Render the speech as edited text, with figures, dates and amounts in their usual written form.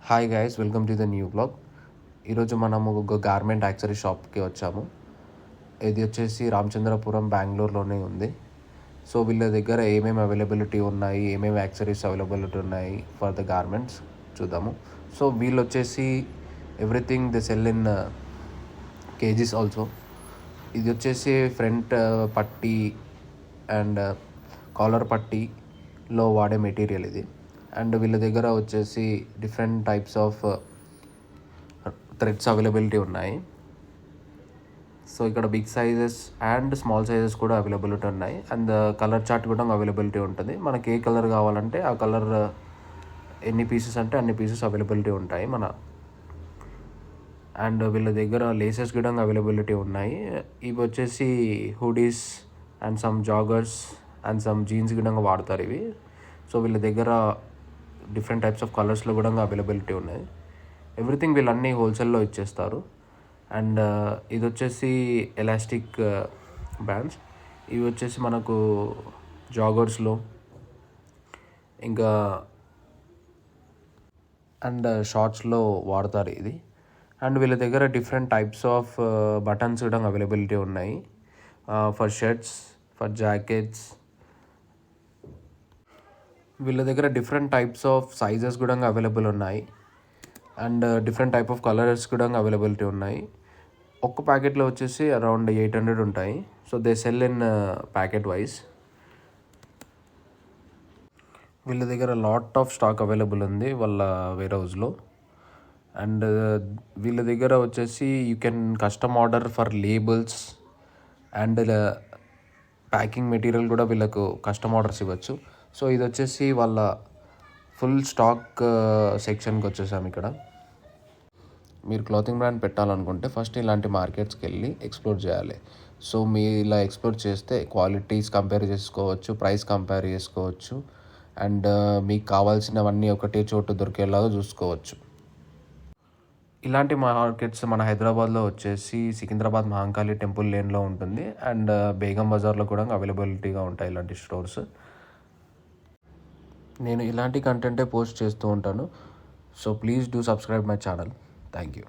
Hi guys, welcome to the new blog. ఈరోజు మనము ఒక గార్మెంట్ యాక్సరీ షాప్కి వచ్చాము. ఇది వచ్చేసి రామచంద్రపురం, బెంగళూరులోనే ఉంది. సో వీళ్ళ దగ్గర ఏమేమి అవైలబిలిటీ ఉన్నాయి, ఏమేమి యాక్సరీస్ అవైలబిలిటీ ఉన్నాయి ఫర్ ద గార్మెంట్స్ చూద్దాము. సో వీళ్ళు వచ్చేసి everything they sell in kgs also. ఇది వచ్చేసి ఫ్రంట్ పట్టీ అండ్ కాలర్ పట్టీలో వాడే మెటీరియల్ ఇది. అండ్ వీళ్ళ దగ్గర వచ్చేసి different types of threads availability ఉన్నాయి. సో ఇక్కడ big sizes and small sizes కూడా అవైలబిలిటీ ఉన్నాయి. అండ్ కలర్ చార్ట్ కూడా అవైలబిలిటీ ఉంటుంది. మనకి ఏ కలర్ కావాలంటే ఆ కలర్, ఎన్ని పీసెస్ అంటే అన్ని పీసెస్ అవైలబిలిటీ ఉంటాయి అండ్ వీళ్ళ దగ్గర లేసెస్ కూడా అవైలబిలిటీ ఉన్నాయి. ఇవి వచ్చేసి hoodies and some joggers and some jeans కూడా వాడతారు ఇవి. సో వీళ్ళ దగ్గర డిఫరెంట్ టైప్స్ ఆఫ్ కలర్స్లో కూడా అవైలబిలిటీ ఉన్నాయి. ఎవ్రీథింగ్ వీళ్ళన్నీ హోల్సేల్లో ఇచ్చేస్తారు. అండ్ ఇది వచ్చేసి ఎలాస్టిక్ బ్యాండ్స్. ఇవి వచ్చేసి మనకు జాగర్స్లో ఇంకా అండ్ షార్ట్స్లో వాడతారు ఇది. అండ్ వీళ్ళ దగ్గర డిఫరెంట్ టైప్స్ ఆఫ్ బటన్స్ కూడా అవైలబిలిటీ ఉన్నాయి ఫర్ షర్ట్స్, ఫర్ జాకెట్స్. వీళ్ళ దగ్గర డిఫరెంట్ టైప్స్ ఆఫ్ సైజెస్ కూడా అవైలబుల్ ఉన్నాయి and different type of colours కూడా అవైలబిలిటీ ఉన్నాయి. ఒక్క ప్యాకెట్లో వచ్చేసి అరౌండ్ 800 ఉంటాయి. So they sell in packet wise. వీళ్ళ దగ్గర లాట్ ఆఫ్ స్టాక్ అవైలబుల్ ఉంది వాళ్ళ వేర్ హౌస్లో. అండ్ వీళ్ళ దగ్గర వచ్చేసి you can custom order for labels and packing material కూడా వీళ్ళకు కస్టమ్ ఆర్డర్స్ ఇవ్వచ్చు. సో ఇది వచ్చేసి వాళ్ళ ఫుల్ స్టాక్ సెక్షన్కి వచ్చేసాము. ఇక్కడ మీరు క్లాతింగ్ బ్రాండ్ పెట్టాలనుకుంటే ఫస్ట్ ఇలాంటి మార్కెట్స్కి వెళ్ళి ఎక్స్ప్లోర్ చేయాలి. సో మీరు ఇలా ఎక్స్ప్లోర్ చేస్తే క్వాలిటీస్ కంపేర్ చేసుకోవచ్చు, ప్రైస్ కంపేర్ చేసుకోవచ్చు అండ్ మీకు కావాల్సినవన్నీ ఒకటే చోటు దొరికేలాగా చూసుకోవచ్చు. ఇలాంటి మార్కెట్స్ మన హైదరాబాద్లో వచ్చేసి సికింద్రాబాద్ మహంకాళి టెంపుల్ లేన్లో ఉంటుంది అండ్ బేగం బజార్లో కూడా అవైలబిలిటీగా ఉంటాయి ఇలాంటి స్టోర్స్. నేను ఇలాంటి కంటెంటే పోస్ట్ చేస్తూ ఉంటాను. So please do subscribe my channel. Thank you.